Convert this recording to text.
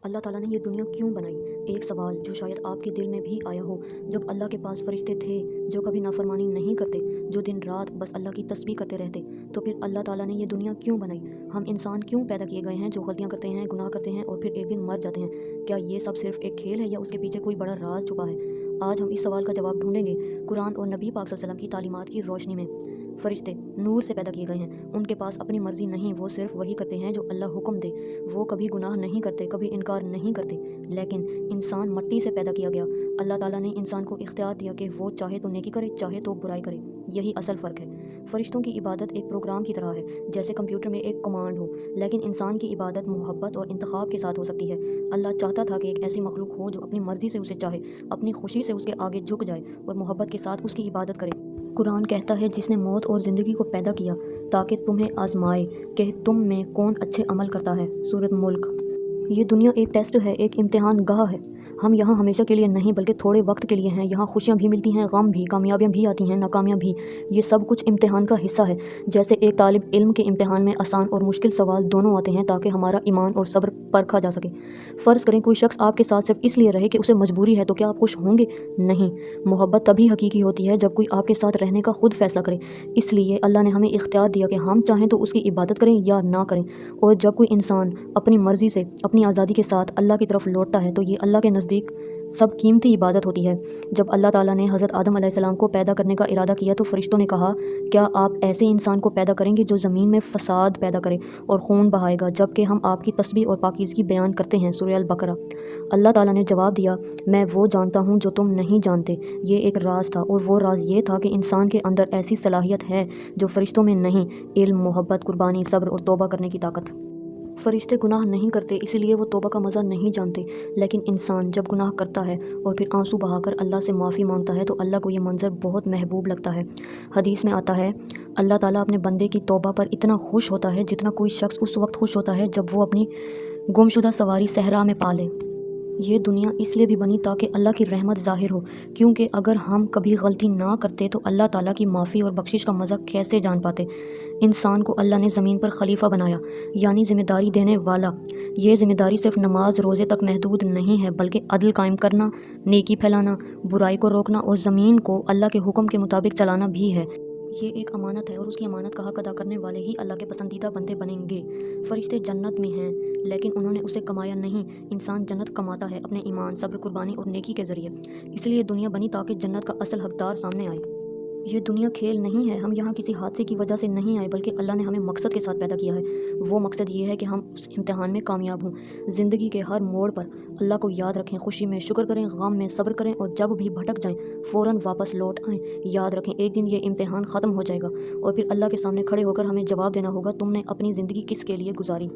अल्लाह ताला ने ये दुनिया क्यों बनाई? एक सवाल जो शायद आपके दिल में भी आया हो, जब अल्लाह के पास फरिश्ते थे जो कभी नाफरमानी नहीं करते, जो दिन रात बस अल्लाह की तस्बीह करते रहते, तो फिर अल्लाह ताला ने ये दुनिया क्यों बनाई? हम इंसान क्यों पैदा किए गए हैं जो गलतियाँ करते हैं, गुनाह करते हैं और फिर एक दिन मर जाते हैं? क्या ये सब सिर्फ एक खेल है या उसके पीछे कोई बड़ा राज छुपा है? आज हम इस सवाल का जवाब ढूंढेंगे कुरान और नबी पाक सल्लल्लाहु अलैहि वसल्लम की तालीमात की रोशनी में। फरिश्ते नूर से पैदा किए गए हैं, उनके पास अपनी मर्जी नहीं, वो सिर्फ वही करते हैं जो अल्लाह हुक्म दे। वो कभी गुनाह नहीं करते, कभी इनकार नहीं करते। लेकिन इंसान मट्टी से पैदा किया गया। अल्लाह ताला ने इंसान को इख्तियार दिया कि वो चाहे तो नेकी करे, चाहे तो बुराई करे। यही असल फ़र्क है। फरिश्तों की इबादत एक प्रोग्राम की तरह है, जैसे कंप्यूटर में एक कमांड हो, लेकिन इंसान की इबादत मोहब्बत और इंतखाब के साथ हो सकती है। अल्लाह चाहता था कि एक ऐसी मखलूक हो जो अपनी मर्ज़ी से उसे चाहे, अपनी खुशी से उसके आगे झुक जाए और मोहब्बत के साथ उसकी इबादत करे। कुरान कहता है, जिसने मौत और ज़िंदगी को पैदा किया ताकि तुम्हें आजमाए कि तुम में कौन अच्छे अमल करता है। सूरत मुल्क। ये दुनिया एक टेस्ट है, एक इम्तिहान गाह है। हम यहाँ हमेशा के लिए नहीं बल्कि थोड़े वक्त के लिए हैं। यहाँ खुशियाँ भी मिलती हैं, गम भी, कामयाबियाँ भी आती हैं, नाकामियाँ भी। ये सब कुछ इम्तिहान का हिस्सा है। जैसे एक तालिब इल्म के इम्तिहान में आसान और मुश्किल सवाल दोनों आते हैं ताकि हमारा ईमान और सब्र परखा जा सके। फ़र्ज़ करें कोई शख्स आपके साथ सिर्फ इसलिए रहे कि उसे मजबूरी है, तो क्या आप खुश होंगे? नहीं। मोहब्बत तभी हकीकी होती है जब कोई आपके साथ रहने का खुद फैसला करे। इसलिए अल्लाह ने हमें इख्तियार दिया कि हम चाहें तो उसकी इबादत करें या ना करें। और जब कोई इंसान अपनी मर्ज़ी से, अपनी आज़ादी के साथ अल्लाह की तरफ लौटता है, तो ये अल्लाह के नज़दीक सब कीमती इबादत होती है। जब अल्लाह ताला ने हज़रत आदम अलैहिस्सलाम को पैदा करने का इरादा किया, तो फ़रिश्तों ने कहा, क्या आप ऐसे इंसान को पैदा करेंगे जो ज़मीन में फ़साद पैदा करे और खून बहाएगा, जबकि हम आपकी तस्बीह और पाकीज़गी बयान करते हैं। सूरह अल-बकरा। अल्लाह ताला ने जवाब दिया, मैं वो जानता हूँ जो तुम नहीं जानते। ये एक राज था, और वो राज ये था कि इंसान के अंदर ऐसी सलाहियत है जो फ़रिश्तों में नहीं, इल्म, मोहब्बत, कुर्बानी, सब्र और तौबा करने की ताकत। फ़रिश्ते गुनाह नहीं करते, इसलिए वो तौबा का मज़ा नहीं जानते। लेकिन इंसान जब गुनाह करता है और फिर आंसू बहाकर अल्लाह से माफ़ी मांगता है, तो अल्लाह को ये मंज़र बहुत महबूब लगता है। हदीस में आता है, अल्लाह ताला अपने बंदे की तौबा पर इतना खुश होता है जितना कोई शख्स उस वक्त खुश होता है जब वो अपनी गुमशुदा सवारी सहरा में पा ले। ये दुनिया इसलिए भी बनी ताकि अल्लाह की रहमत ज़ाहिर हो, क्योंकि अगर हम कभी गलती ना करते तो अल्लाह ताला की माफ़ी और बख्शिश का मज़ा कैसे जान पाते। इंसान को अल्लाह ने ज़मीन पर खलीफा बनाया, यानी ज़िम्मेदारी देने वाला। ये ज़िम्मेदारी सिर्फ नमाज रोज़े तक महदूद नहीं है, बल्कि अदल कायम करना, नेकी फैलाना, बुराई को रोकना और ज़मीन को अल्लाह के हुक्म के मुताबिक चलाना भी है। ये एक अमानत है, और उसकी अमानत का हक अदा करने वाले ही अल्लाह के पसंदीदा बंदे बनेंगे। फ़रिश्ते जन्नत में हैं, लेकिन उन्होंने उसे कमाया नहीं। इंसान जन्नत कमाता है अपने ईमान, सब्र, कुर्बानी और नेकी के ज़रिए। इसलिए दुनिया बनी ताकि जन्नत का असल हकदार सामने आए। ये दुनिया खेल नहीं है। हम यहाँ किसी हादसे की वजह से नहीं आए, बल्कि अल्लाह ने हमें मकसद के साथ पैदा किया है। वो मकसद ये है कि हम उस इम्तिहान में कामयाब हों। ज़िंदगी के हर मोड़ पर अल्लाह को याद रखें, खुशी में शुक्र करें, गम में सब्र करें, और जब भी भटक जाएं फ़ौरन वापस लौट आएं। याद रखें, एक दिन ये इम्तिहान ख़त्म हो जाएगा और फिर अल्लाह के सामने खड़े होकर हमें जवाब देना होगा, तुमने अपनी ज़िंदगी किस के लिए गुजारी।